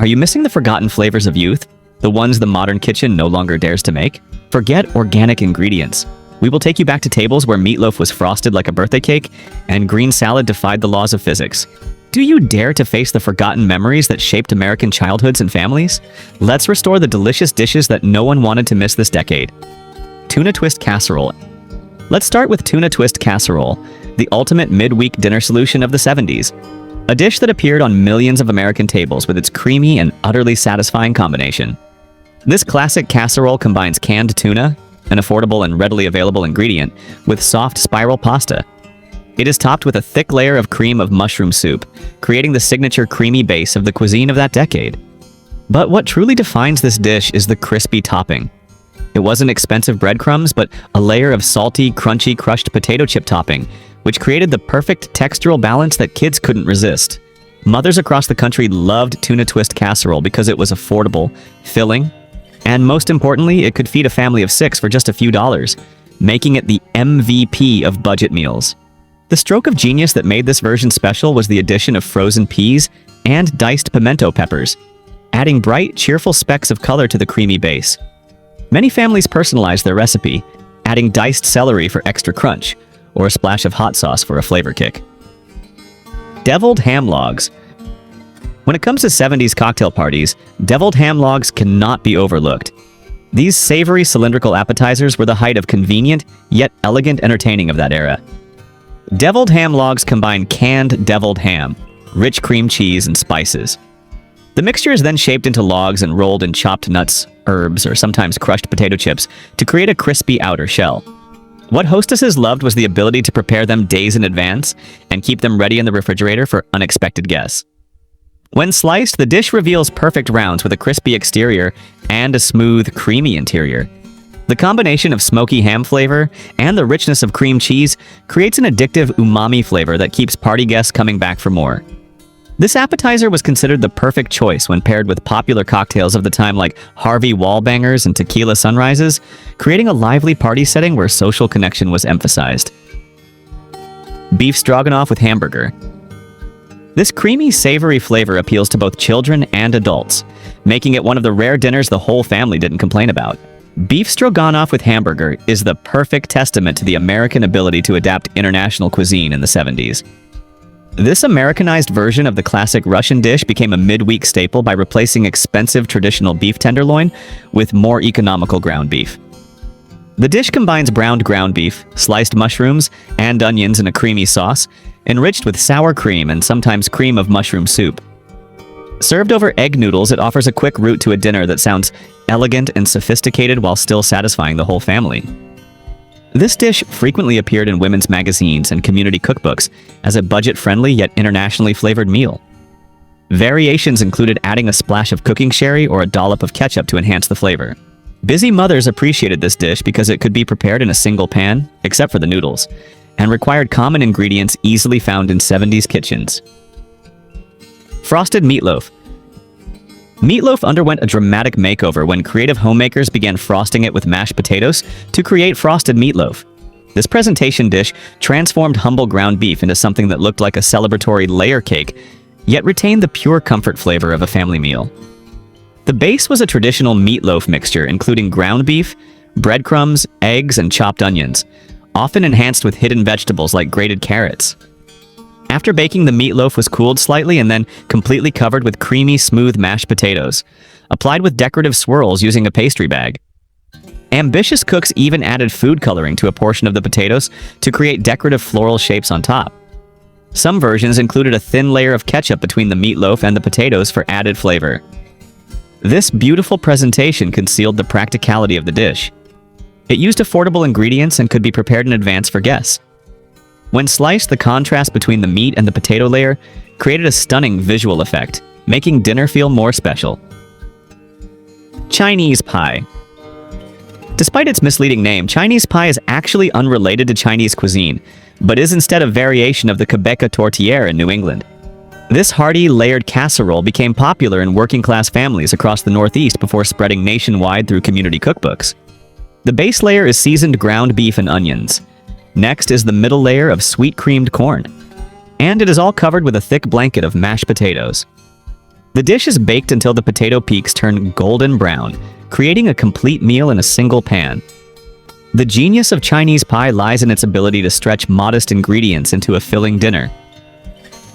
Are you missing the forgotten flavors of youth? The ones the modern kitchen no longer dares to make? Forget organic ingredients. We will take you back to tables where meatloaf was frosted like a birthday cake and green salad defied the laws of physics. Do you dare to face the forgotten memories that shaped American childhoods and families? Let's restore the delicious dishes that no one wanted to miss this decade. Tuna twist casserole. Let's start with tuna twist casserole, the ultimate midweek dinner solution of the 70s. A dish that appeared on millions of American tables with its creamy and utterly satisfying combination. This classic casserole combines canned tuna, an affordable and readily available ingredient, with soft spiral pasta. It is topped with a thick layer of cream of mushroom soup, creating the signature creamy base of the cuisine of that decade. But what truly defines this dish is the crispy topping. It wasn't expensive breadcrumbs, but a layer of salty, crunchy, crushed potato chip topping, which created the perfect textural balance that kids couldn't resist. Mothers across the country loved tuna twist casserole because it was affordable, filling, and most importantly, it could feed a family of 6 for just a few dollars, making it the MVP of budget meals. The stroke of genius that made this version special was the addition of frozen peas and diced pimento peppers, adding bright, cheerful specks of color to the creamy base. Many families personalized their recipe, adding diced celery for extra crunch, or a splash of hot sauce for a flavor kick. Deviled ham logs. When it comes to 70s cocktail parties, deviled ham logs cannot be overlooked. These savory cylindrical appetizers were the height of convenient, yet elegant entertaining of that era. Deviled ham logs combine canned deviled ham, rich cream cheese, and spices. The mixture is then shaped into logs and rolled in chopped nuts, herbs, or sometimes crushed potato chips to create a crispy outer shell. What hostesses loved was the ability to prepare them days in advance and keep them ready in the refrigerator for unexpected guests. When sliced, the dish reveals perfect rounds with a crispy exterior and a smooth, creamy interior. The combination of smoky ham flavor and the richness of cream cheese creates an addictive umami flavor that keeps party guests coming back for more. This appetizer was considered the perfect choice when paired with popular cocktails of the time like Harvey Wallbangers and Tequila Sunrises, creating a lively party setting where social connection was emphasized. Beef stroganoff with hamburger. This creamy, savory flavor appeals to both children and adults, making it one of the rare dinners the whole family didn't complain about. Beef stroganoff with hamburger is the perfect testament to the American ability to adapt international cuisine in the 70s. This Americanized version of the classic Russian dish became a midweek staple by replacing expensive traditional beef tenderloin with more economical ground beef. The dish combines browned ground beef, sliced mushrooms, and onions in a creamy sauce, enriched with sour cream and sometimes cream of mushroom soup. Served over egg noodles, it offers a quick route to a dinner that sounds elegant and sophisticated while still satisfying the whole family. This dish frequently appeared in women's magazines and community cookbooks as a budget-friendly yet internationally flavored meal. Variations included adding a splash of cooking sherry or a dollop of ketchup to enhance the flavor. Busy mothers appreciated this dish because it could be prepared in a single pan, except for the noodles, and required common ingredients easily found in 70s kitchens. Frosted meatloaf. Meatloaf underwent a dramatic makeover when creative homemakers began frosting it with mashed potatoes to create frosted meatloaf. This presentation dish transformed humble ground beef into something that looked like a celebratory layer cake, yet retained the pure comfort flavor of a family meal. The base was a traditional meatloaf mixture including ground beef, breadcrumbs, eggs, and chopped onions, often enhanced with hidden vegetables like grated carrots. After baking, the meatloaf was cooled slightly and then completely covered with creamy, smooth mashed potatoes, applied with decorative swirls using a pastry bag. Ambitious cooks even added food coloring to a portion of the potatoes to create decorative floral shapes on top. Some versions included a thin layer of ketchup between the meatloaf and the potatoes for added flavor. This beautiful presentation concealed the practicality of the dish. It used affordable ingredients and could be prepared in advance for guests. When sliced, the contrast between the meat and the potato layer created a stunning visual effect, making dinner feel more special. Chinese pie. Despite its misleading name, Chinese pie is actually unrelated to Chinese cuisine, but is instead a variation of the Quebec tourtière in New England. This hearty, layered casserole became popular in working-class families across the Northeast before spreading nationwide through community cookbooks. The base layer is seasoned ground beef and onions. Next is the middle layer of sweet creamed corn, and it is all covered with a thick blanket of mashed potatoes. The dish is baked until the potato peaks turn golden brown, creating a complete meal in a single pan. The genius of Chinese pie lies in its ability to stretch modest ingredients into a filling dinner.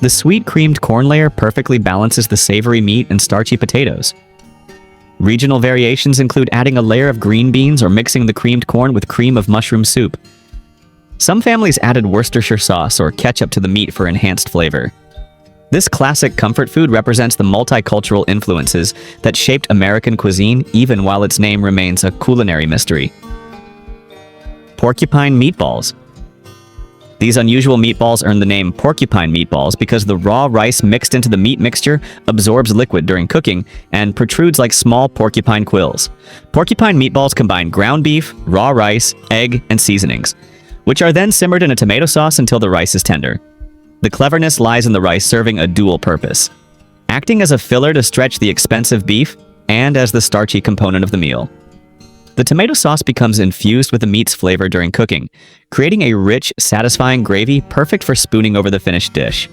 The sweet creamed corn layer perfectly balances the savory meat and starchy potatoes. Regional variations include adding a layer of green beans or mixing the creamed corn with cream of mushroom soup. Some families added Worcestershire sauce or ketchup to the meat for enhanced flavor. This classic comfort food represents the multicultural influences that shaped American cuisine even while its name remains a culinary mystery. Porcupine meatballs. These unusual meatballs earned the name porcupine meatballs because the raw rice mixed into the meat mixture absorbs liquid during cooking and protrudes like small porcupine quills. Porcupine meatballs combine ground beef, raw rice, egg, and seasonings, which are then simmered in a tomato sauce until the rice is tender. The cleverness lies in the rice serving a dual purpose, acting as a filler to stretch the expensive beef and as the starchy component of the meal. The tomato sauce becomes infused with the meat's flavor during cooking, creating a rich, satisfying gravy perfect for spooning over the finished dish.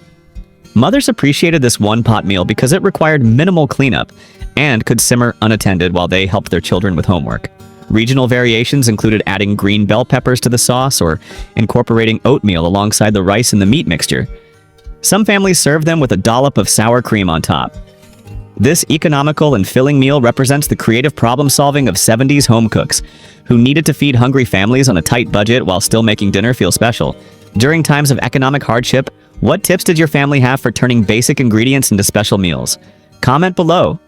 Mothers appreciated this one-pot meal because it required minimal cleanup and could simmer unattended while they helped their children with homework. Regional variations included adding green bell peppers to the sauce or incorporating oatmeal alongside the rice and the meat mixture. Some families served them with a dollop of sour cream on top. This economical and filling meal represents the creative problem-solving of 70s home cooks, who needed to feed hungry families on a tight budget while still making dinner feel special. During times of economic hardship, what tips did your family have for turning basic ingredients into special meals? Comment below.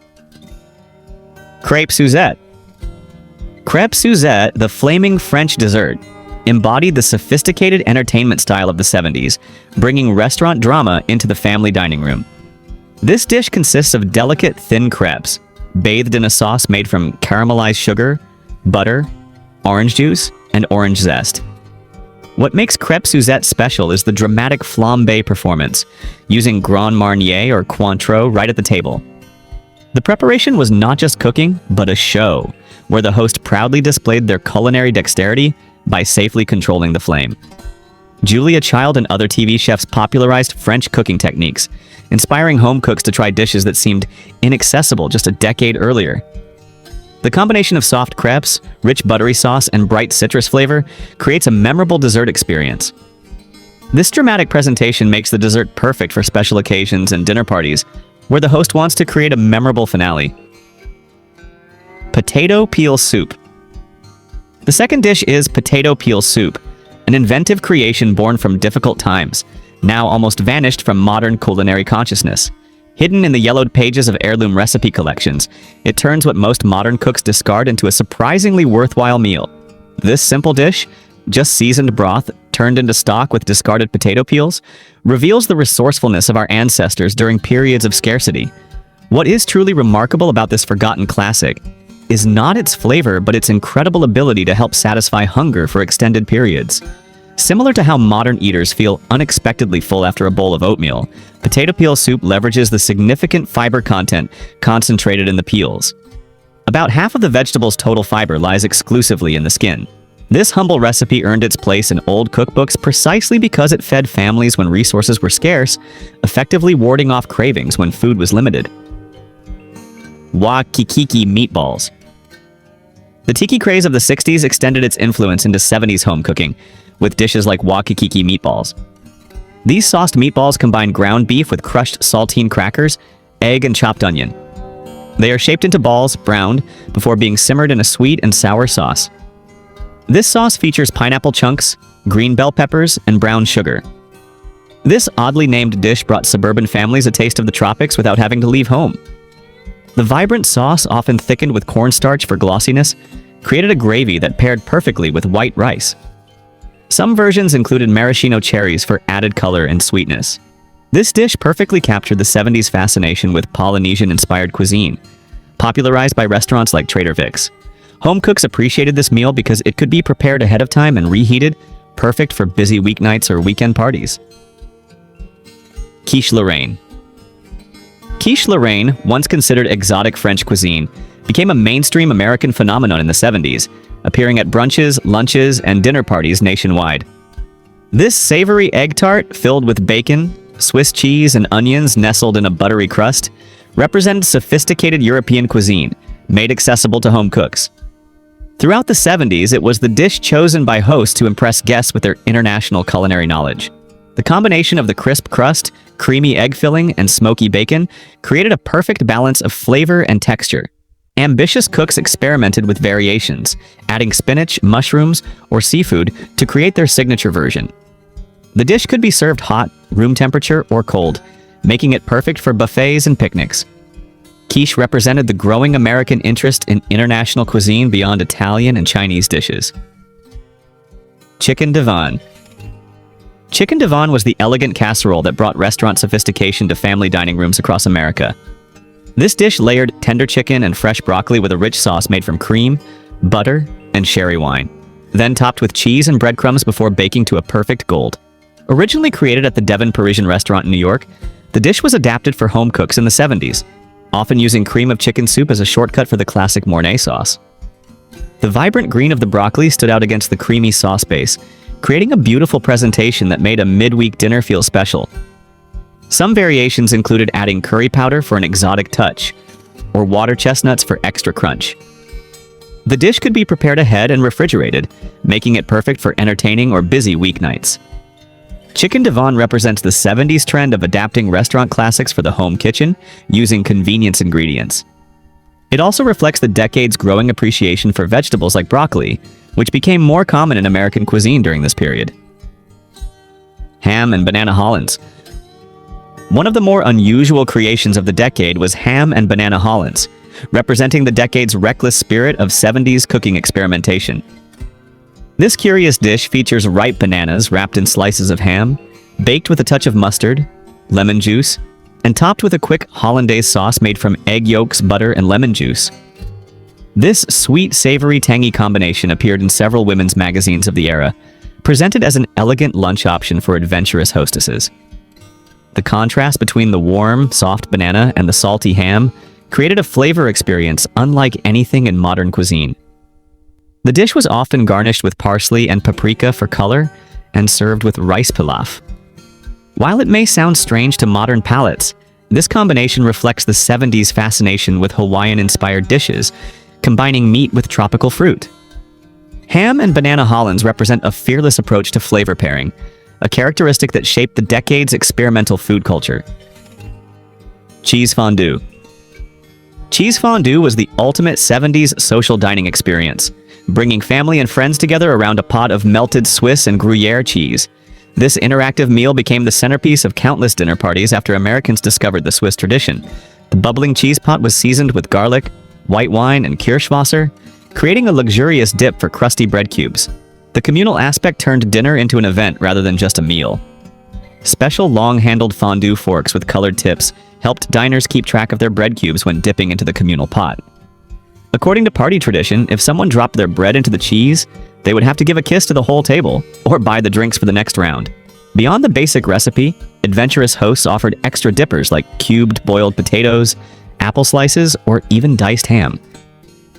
Crêpe Suzette. Crêpe Suzette, the flaming French dessert, embodied the sophisticated entertainment style of the 70s, bringing restaurant drama into the family dining room. This dish consists of delicate, thin crepes, bathed in a sauce made from caramelized sugar, butter, orange juice, and orange zest. What makes crêpe Suzette special is the dramatic flambé performance, using Grand Marnier or Cointreau right at the table. The preparation was not just cooking, but a show, where the host proudly displayed their culinary dexterity by safely controlling the flame. Julia Child and other TV chefs popularized French cooking techniques, inspiring home cooks to try dishes that seemed inaccessible just a decade earlier. The combination of soft crepes, rich buttery sauce, and bright citrus flavor creates a memorable dessert experience. This dramatic presentation makes the dessert perfect for special occasions and dinner parties, where the host wants to create a memorable finale. Potato peel soup. The second dish is potato peel soup, an inventive creation born from difficult times, now almost vanished from modern culinary consciousness. Hidden in the yellowed pages of heirloom recipe collections, it turns what most modern cooks discard into a surprisingly worthwhile meal. This simple dish, just seasoned broth turned into stock with discarded potato peels, reveals the resourcefulness of our ancestors during periods of scarcity. What is truly remarkable about this forgotten classic is not its flavor, but its incredible ability to help satisfy hunger for extended periods. Similar to how modern eaters feel unexpectedly full after a bowl of oatmeal, potato peel soup leverages the significant fiber content concentrated in the peels. About half of the vegetable's total fiber lies exclusively in the skin. This humble recipe earned its place in old cookbooks precisely because it fed families when resources were scarce, effectively warding off cravings when food was limited. Wakikiki meatballs. The tiki craze of the 60s extended its influence into 70s home cooking, with dishes like wakikiki meatballs. These sauced meatballs combine ground beef with crushed saltine crackers, egg, and chopped onion. They are shaped into balls, browned, before being simmered in a sweet and sour sauce. This sauce features pineapple chunks, green bell peppers, and brown sugar. This oddly named dish brought suburban families a taste of the tropics without having to leave home. The vibrant sauce, often thickened with cornstarch for glossiness, created a gravy that paired perfectly with white rice. Some versions included maraschino cherries for added color and sweetness. This dish perfectly captured the 70s fascination with Polynesian-inspired cuisine, popularized by restaurants like Trader Vic's. Home cooks appreciated this meal because it could be prepared ahead of time and reheated, perfect for busy weeknights or weekend parties. Quiche Lorraine. Quiche Lorraine, once considered exotic French cuisine, became a mainstream American phenomenon in the 70s, appearing at brunches, lunches, and dinner parties nationwide. This savory egg tart, filled with bacon, Swiss cheese, and onions nestled in a buttery crust, represented sophisticated European cuisine, made accessible to home cooks. Throughout the 70s, it was the dish chosen by hosts to impress guests with their international culinary knowledge. The combination of the crisp crust, creamy egg filling, and smoky bacon created a perfect balance of flavor and texture. Ambitious cooks experimented with variations, adding spinach, mushrooms, or seafood to create their signature version. The dish could be served hot, room temperature, or cold, making it perfect for buffets and picnics. Quiche represented the growing American interest in international cuisine beyond Italian and Chinese dishes. Chicken divan. Chicken divan was the elegant casserole that brought restaurant sophistication to family dining rooms across America. This dish layered tender chicken and fresh broccoli with a rich sauce made from cream, butter, and sherry wine, then topped with cheese and breadcrumbs before baking to a perfect gold. Originally created at the Devon Parisian restaurant in New York, the dish was adapted for home cooks in the 70s, often using cream of chicken soup as a shortcut for the classic Mornay sauce. The vibrant green of the broccoli stood out against the creamy sauce base, creating a beautiful presentation that made a midweek dinner feel special. Some variations included adding curry powder for an exotic touch, or water chestnuts for extra crunch. The dish could be prepared ahead and refrigerated, making it perfect for entertaining or busy weeknights. Chicken divan represents the 70s trend of adapting restaurant classics for the home kitchen using convenience ingredients. It also reflects the decade's growing appreciation for vegetables like broccoli, which became more common in American cuisine during this period. Ham and banana Hollands. One of the more unusual creations of the decade was ham and banana Hollands, representing the decade's reckless spirit of 70s cooking experimentation. This curious dish features ripe bananas wrapped in slices of ham, baked with a touch of mustard, lemon juice, and topped with a quick hollandaise sauce made from egg yolks, butter, and lemon juice. This sweet, savory, tangy combination appeared in several women's magazines of the era, presented as an elegant lunch option for adventurous hostesses. The contrast between the warm, soft banana and the salty ham created a flavor experience unlike anything in modern cuisine. The dish was often garnished with parsley and paprika for color and served with rice pilaf. While it may sound strange to modern palates, this combination reflects the 70s fascination with Hawaiian-inspired dishes, combining meat with tropical fruit. Ham and banana Hollands represent a fearless approach to flavor pairing, a characteristic that shaped the decade's experimental food culture. Cheese fondue. Cheese fondue was the ultimate 70s social dining experience, bringing family and friends together around a pot of melted Swiss and Gruyere cheese. This interactive meal became the centerpiece of countless dinner parties after Americans discovered the Swiss tradition. The bubbling cheese pot was seasoned with garlic, white wine, and Kirschwasser, creating a luxurious dip for crusty bread cubes. The communal aspect turned dinner into an event rather than just a meal. Special long-handled fondue forks with colored tips helped diners keep track of their bread cubes when dipping into the communal pot. According to party tradition, if someone dropped their bread into the cheese, they would have to give a kiss to the whole table, or buy the drinks for the next round. Beyond the basic recipe, adventurous hosts offered extra dippers like cubed boiled potatoes, apple slices, or even diced ham.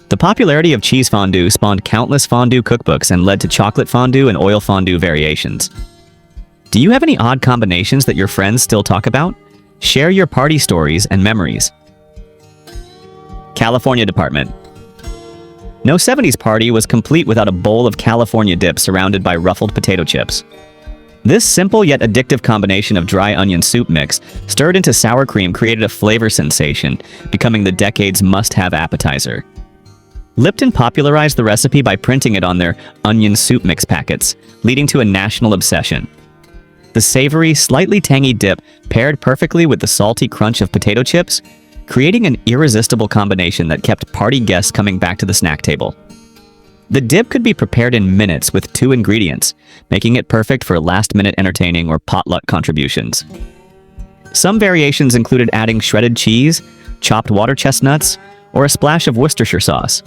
The popularity of cheese fondue spawned countless fondue cookbooks and led to chocolate fondue and oil fondue variations. Do you have any odd combinations that your friends still talk about? Share your party stories and memories. California Department. No 70s party was complete without a bowl of California dip surrounded by ruffled potato chips. This simple yet addictive combination of dry onion soup mix stirred into sour cream created a flavor sensation, becoming the decade's must-have appetizer. Lipton popularized the recipe by printing it on their onion soup mix packets, leading to a national obsession. The savory, slightly tangy dip paired perfectly with the salty crunch of potato chips, creating an irresistible combination that kept party guests coming back to the snack table. The dip could be prepared in minutes with 2 ingredients, making it perfect for last-minute entertaining or potluck contributions. Some variations included adding shredded cheese, chopped water chestnuts, or a splash of Worcestershire sauce.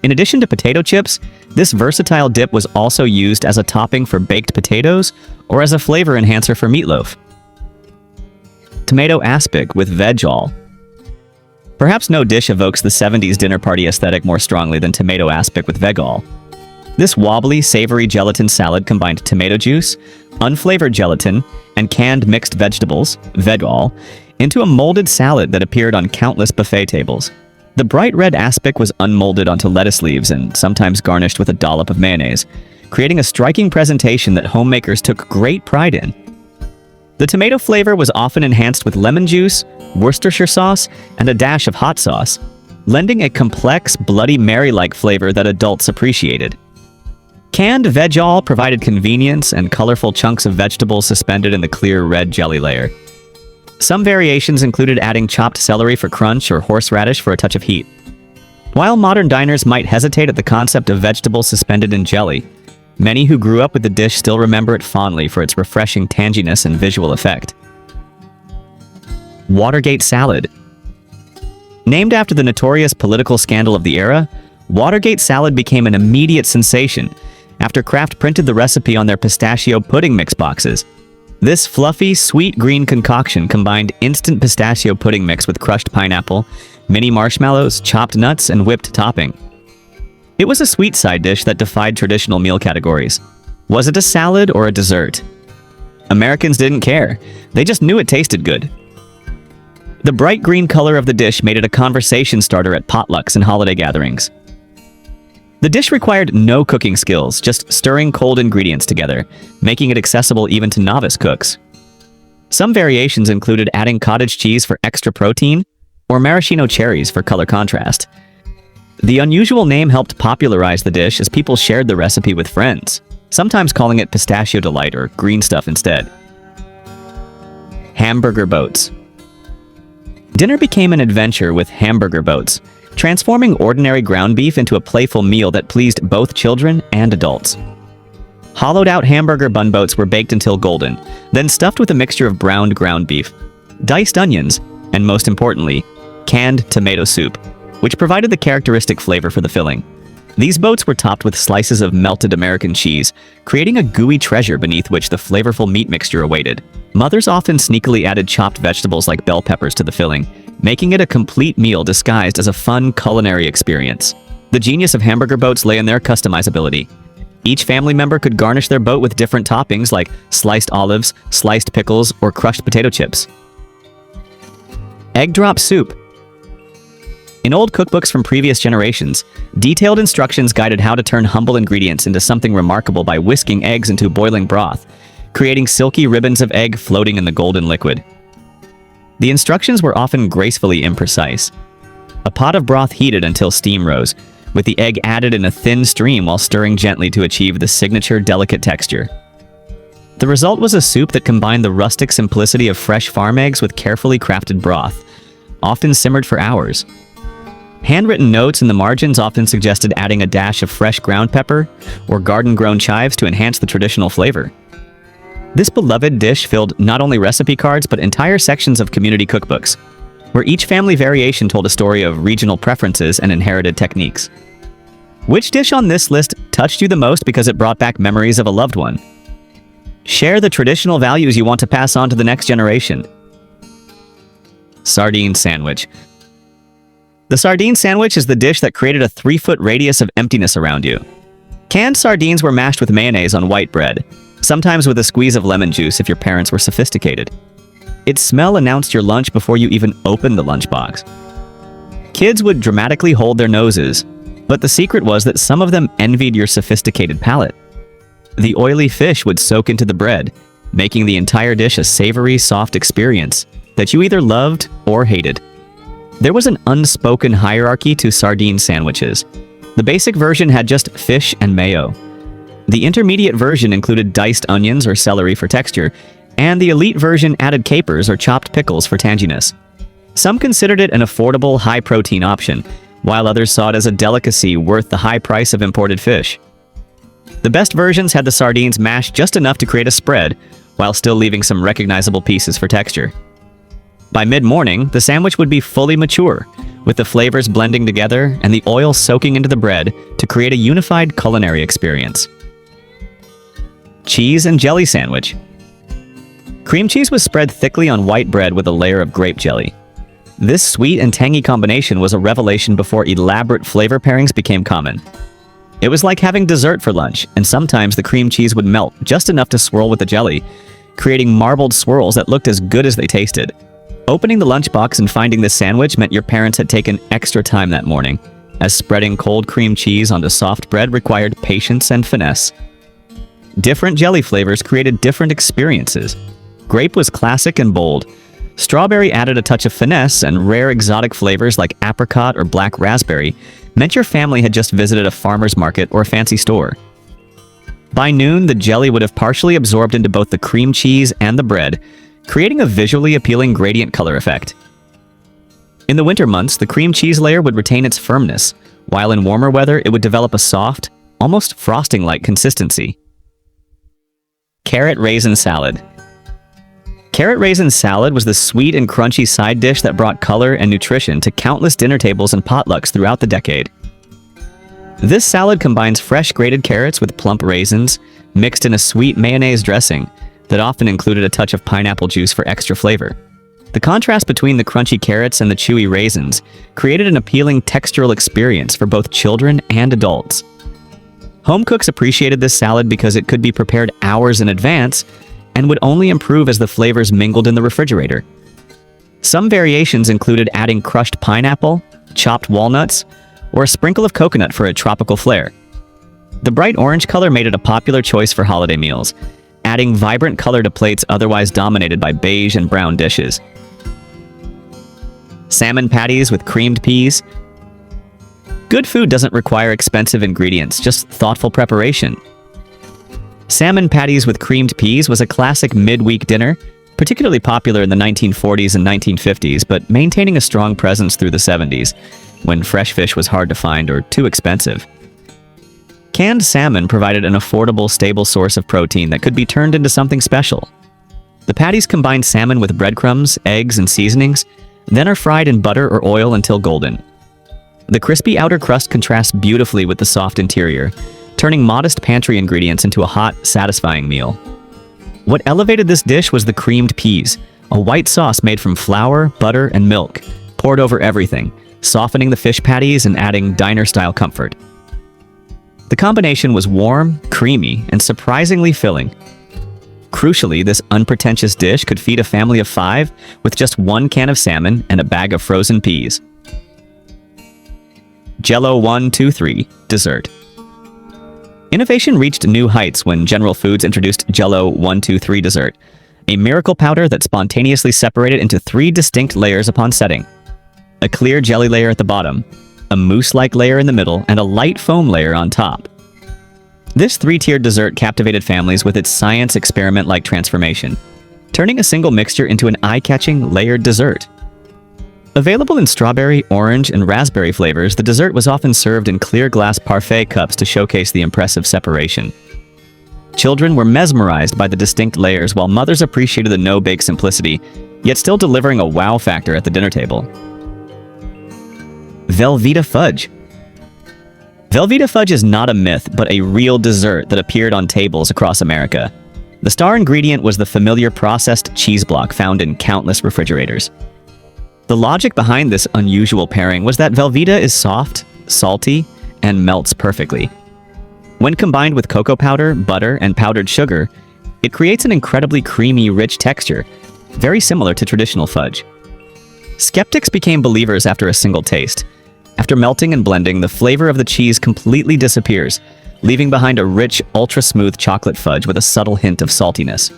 In addition to potato chips, this versatile dip was also used as a topping for baked potatoes or as a flavor enhancer for meatloaf. Tomato aspic with veg-all. Perhaps no dish evokes the 70s dinner party aesthetic more strongly than tomato aspic with veg-all. This wobbly, savory gelatin salad combined tomato juice, unflavored gelatin, and canned mixed vegetables, veg-all, into a molded salad that appeared on countless buffet tables. The bright red aspic was unmolded onto lettuce leaves and sometimes garnished with a dollop of mayonnaise, creating a striking presentation that homemakers took great pride in. The tomato flavor was often enhanced with lemon juice, Worcestershire sauce, and a dash of hot sauce, lending a complex, Bloody Mary-like flavor that adults appreciated. Canned veg-all provided convenience and colorful chunks of vegetables suspended in the clear red jelly layer. Some variations included adding chopped celery for crunch or horseradish for a touch of heat. While modern diners might hesitate at the concept of vegetables suspended in jelly, many who grew up with the dish still remember it fondly for its refreshing tanginess and visual effect. Watergate salad. Named after the notorious political scandal of the era, Watergate salad became an immediate sensation after Kraft printed the recipe on their pistachio pudding mix boxes. This fluffy, sweet green concoction combined instant pistachio pudding mix with crushed pineapple, mini marshmallows, chopped nuts, and whipped topping. It was a sweet side dish that defied traditional meal categories. Was it a salad or a dessert? Americans didn't care. They just knew it tasted good. The bright green color of the dish made it a conversation starter at potlucks and holiday gatherings. The dish required no cooking skills, just stirring cold ingredients together, making it accessible even to novice cooks. Some variations included adding cottage cheese for extra protein or maraschino cherries for color contrast. The unusual name helped popularize the dish as people shared the recipe with friends, sometimes calling it pistachio delight or green stuff instead. Hamburger boats. Dinner became an adventure with hamburger boats, transforming ordinary ground beef into a playful meal that pleased both children and adults. Hollowed-out hamburger bun boats were baked until golden, then stuffed with a mixture of browned ground beef, diced onions, and most importantly, canned tomato soup, which provided the characteristic flavor for the filling. These boats were topped with slices of melted American cheese, creating a gooey treasure beneath which the flavorful meat mixture awaited. Mothers often sneakily added chopped vegetables like bell peppers to the filling, making it a complete meal disguised as a fun culinary experience. The genius of hamburger boats lay in their customizability. Each family member could garnish their boat with different toppings like sliced olives, sliced pickles, or crushed potato chips. Egg drop soup. In old cookbooks from previous generations, detailed instructions guided how to turn humble ingredients into something remarkable by whisking eggs into boiling broth, creating silky ribbons of egg floating in the golden liquid. The instructions were often gracefully imprecise. A pot of broth heated until steam rose, with the egg added in a thin stream while stirring gently to achieve the signature delicate texture. The result was a soup that combined the rustic simplicity of fresh farm eggs with carefully crafted broth, often simmered for hours. Handwritten notes in the margins often suggested adding a dash of fresh ground pepper or garden-grown chives to enhance the traditional flavor. This beloved dish filled not only recipe cards but entire sections of community cookbooks, where each family variation told a story of regional preferences and inherited techniques. Which dish on this list touched you the most because it brought back memories of a loved one? Share the traditional values you want to pass on to the next generation. Sardine sandwich. The sardine sandwich is the dish that created a 3-foot radius of emptiness around you. Canned sardines were mashed with mayonnaise on white bread, sometimes with a squeeze of lemon juice if your parents were sophisticated. Its smell announced your lunch before you even opened the lunchbox. Kids would dramatically hold their noses, but the secret was that some of them envied your sophisticated palate. The oily fish would soak into the bread, making the entire dish a savory, soft experience that you either loved or hated. There was an unspoken hierarchy to sardine sandwiches. The basic version had just fish and mayo. The intermediate version included diced onions or celery for texture, and the elite version added capers or chopped pickles for tanginess. Some considered it an affordable, high-protein option, while others saw it as a delicacy worth the high price of imported fish. The best versions had the sardines mashed just enough to create a spread, while still leaving some recognizable pieces for texture. By mid-morning, the sandwich would be fully mature, with the flavors blending together and the oil soaking into the bread to create a unified culinary experience. Cheese and jelly sandwich. Cream cheese was spread thickly on white bread with a layer of grape jelly. This sweet and tangy combination was a revelation before elaborate flavor pairings became common. It was like having dessert for lunch, and sometimes the cream cheese would melt just enough to swirl with the jelly, creating marbled swirls that looked as good as they tasted. Opening the lunchbox and finding this sandwich meant your parents had taken extra time that morning, as spreading cold cream cheese onto soft bread required patience and finesse. Different jelly flavors created different experiences. Grape was classic and bold. Strawberry added a touch of finesse, and rare exotic flavors like apricot or black raspberry meant your family had just visited a farmer's market or a fancy store. By noon, the jelly would have partially absorbed into both the cream cheese and the bread, creating a visually appealing gradient color effect. In the winter months, the cream cheese layer would retain its firmness, while in warmer weather it would develop a soft, almost frosting-like consistency. Carrot raisin salad. Carrot raisin salad was the sweet and crunchy side dish that brought color and nutrition to countless dinner tables and potlucks throughout the decade. This salad combines fresh grated carrots with plump raisins, mixed in a sweet mayonnaise dressing that often included a touch of pineapple juice for extra flavor. The contrast between the crunchy carrots and the chewy raisins created an appealing textural experience for both children and adults. Home cooks appreciated this salad because it could be prepared hours in advance and would only improve as the flavors mingled in the refrigerator. Some variations included adding crushed pineapple, chopped walnuts, or a sprinkle of coconut for a tropical flair. The bright orange color made it a popular choice for holiday meals, adding vibrant color to plates otherwise dominated by beige and brown dishes. Salmon patties with creamed peas. Good food doesn't require expensive ingredients, just thoughtful preparation. Salmon patties with creamed peas was a classic midweek dinner, particularly popular in the 1940s and 1950s, but maintaining a strong presence through the 70s, when fresh fish was hard to find or too expensive. Canned salmon provided an affordable, stable source of protein that could be turned into something special. The patties combined salmon with breadcrumbs, eggs, and seasonings, then are fried in butter or oil until golden. The crispy outer crust contrasts beautifully with the soft interior, turning modest pantry ingredients into a hot, satisfying meal. What elevated this dish was the creamed peas, a white sauce made from flour, butter, and milk, poured over everything, softening the fish patties and adding diner-style comfort. The combination was warm, creamy, and surprisingly filling. Crucially, this unpretentious dish could feed a family of 5 with just 1 can of salmon and a bag of frozen peas. Jell-O 1, 2, 3 Dessert. Innovation reached new heights when General Foods introduced Jell-O 1, 2, 3 Dessert, a miracle powder that spontaneously separated into 3 distinct layers upon setting. A clear jelly layer at the bottom, a mousse-like layer in the middle, and a light foam layer on top. This 3-tiered dessert captivated families with its science experiment-like transformation, turning a single mixture into an eye-catching, layered dessert. Available in strawberry, orange, and raspberry flavors, the dessert was often served in clear glass parfait cups to showcase the impressive separation. Children were mesmerized by the distinct layers, while mothers appreciated the no-bake simplicity, yet still delivering a wow factor at the dinner table. Velveeta Fudge. Velveeta Fudge is not a myth, but a real dessert that appeared on tables across America. The star ingredient was the familiar processed cheese block found in countless refrigerators. The logic behind this unusual pairing was that Velveeta is soft, salty, and melts perfectly. When combined with cocoa powder, butter, and powdered sugar, it creates an incredibly creamy, rich texture, very similar to traditional fudge. Skeptics became believers after a single taste. After melting and blending, the flavor of the cheese completely disappears, leaving behind a rich, ultra-smooth chocolate fudge with a subtle hint of saltiness.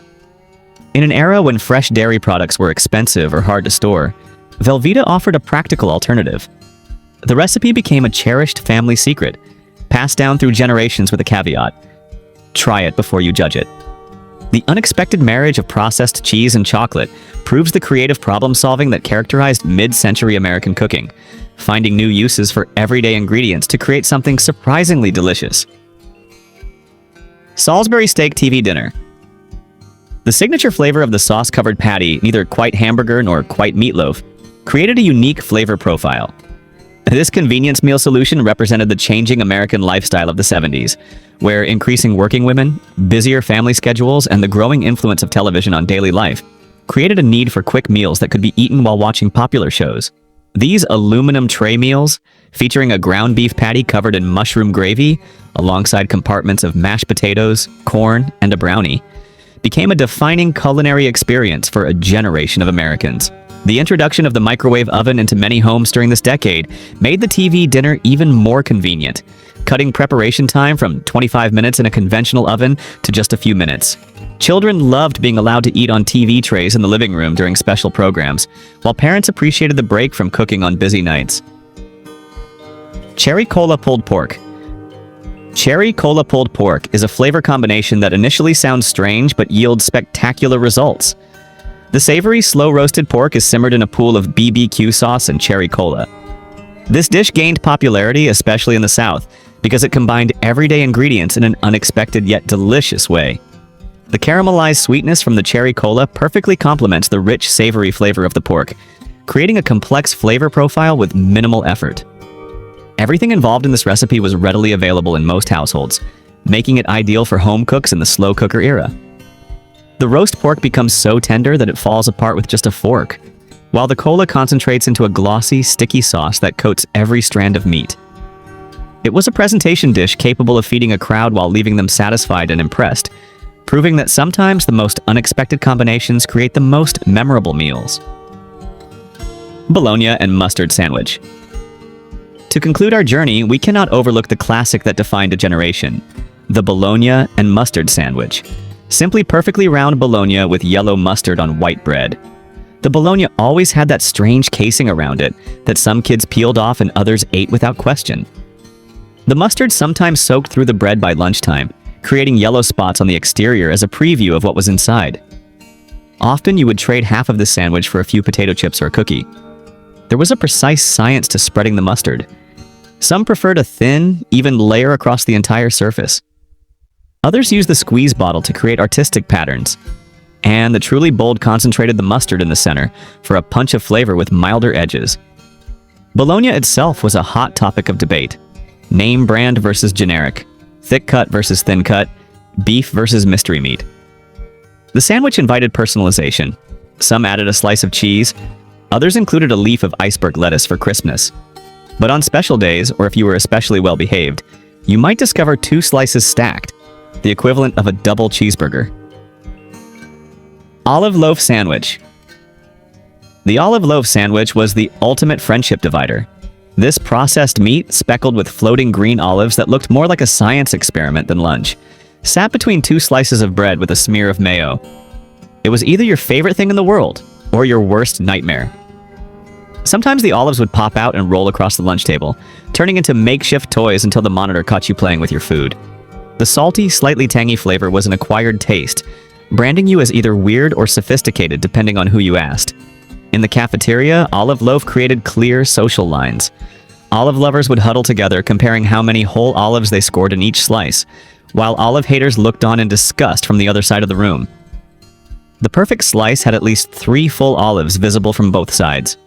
In an era when fresh dairy products were expensive or hard to store, Velveeta offered a practical alternative. The recipe became a cherished family secret, passed down through generations with a caveat: try it before you judge it. The unexpected marriage of processed cheese and chocolate proves the creative problem-solving that characterized mid-century American cooking, finding new uses for everyday ingredients to create something surprisingly delicious. Salisbury Steak TV Dinner. The signature flavor of the sauce-covered patty, neither quite hamburger nor quite meatloaf, created a unique flavor profile. This convenience meal solution represented the changing American lifestyle of the 70s, where increasing working women, busier family schedules, and the growing influence of television on daily life created a need for quick meals that could be eaten while watching popular shows. These aluminum tray meals, featuring a ground beef patty covered in mushroom gravy, alongside compartments of mashed potatoes, corn, and a brownie, became a defining culinary experience for a generation of Americans. The introduction of the microwave oven into many homes during this decade made the TV dinner even more convenient, cutting preparation time from 25 minutes in a conventional oven to just a few minutes. Children loved being allowed to eat on TV trays in the living room during special programs, while parents appreciated the break from cooking on busy nights. Cherry Cola Pulled Pork. Cherry Cola Pulled Pork is a flavor combination that initially sounds strange but yields spectacular results. The savory, slow-roasted pork is simmered in a pool of BBQ sauce and cherry cola. This dish gained popularity, especially in the South, because it combined everyday ingredients in an unexpected yet delicious way. The caramelized sweetness from the cherry cola perfectly complements the rich, savory flavor of the pork, creating a complex flavor profile with minimal effort. Everything involved in this recipe was readily available in most households, making it ideal for home cooks in the slow cooker era. The roast pork becomes so tender that it falls apart with just a fork, while the cola concentrates into a glossy, sticky sauce that coats every strand of meat. It was a presentation dish capable of feeding a crowd while leaving them satisfied and impressed, proving that sometimes the most unexpected combinations create the most memorable meals. Bologna and mustard sandwich. To conclude our journey, we cannot overlook the classic that defined a generation, the bologna and mustard sandwich. Simply perfectly round bologna with yellow mustard on white bread. The bologna always had that strange casing around it that some kids peeled off and others ate without question. The mustard sometimes soaked through the bread by lunchtime, creating yellow spots on the exterior as a preview of what was inside. Often you would trade half of this sandwich for a few potato chips or a cookie. There was a precise science to spreading the mustard. Some preferred a thin, even layer across the entire surface. Others used the squeeze bottle to create artistic patterns. And the truly bold concentrated the mustard in the center for a punch of flavor with milder edges. Bologna itself was a hot topic of debate. Name brand versus generic. Thick cut versus thin cut, beef versus mystery meat. The sandwich invited personalization. Some added a slice of cheese, others included a leaf of iceberg lettuce for crispness. But on special days, or if you were especially well behaved, you might discover 2 slices stacked, the equivalent of a double cheeseburger. Olive loaf sandwich. The olive loaf sandwich was the ultimate friendship divider. This processed meat, speckled with floating green olives that looked more like a science experiment than lunch, sat between 2 slices of bread with a smear of mayo. It was either your favorite thing in the world, or your worst nightmare. Sometimes the olives would pop out and roll across the lunch table, turning into makeshift toys until the monitor caught you playing with your food. The salty, slightly tangy flavor was an acquired taste, branding you as either weird or sophisticated depending on who you asked. In the cafeteria, olive loaf created clear social lines. Olive lovers would huddle together, comparing how many whole olives they scored in each slice, while olive haters looked on in disgust from the other side of the room. The perfect slice had at least 3 full olives visible from both sides.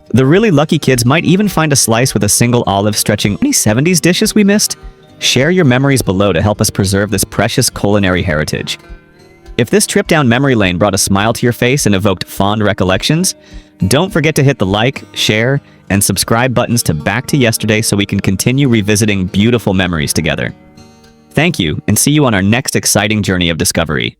The really lucky kids might even find a slice with a single olive stretching. Any 70s dishes we missed? Share your memories below to help us preserve this precious culinary heritage. If this trip down memory lane brought a smile to your face and evoked fond recollections, don't forget to hit the like, share, and subscribe buttons to Back to Yesterday so we can continue revisiting beautiful memories together. Thank you, and see you on our next exciting journey of discovery.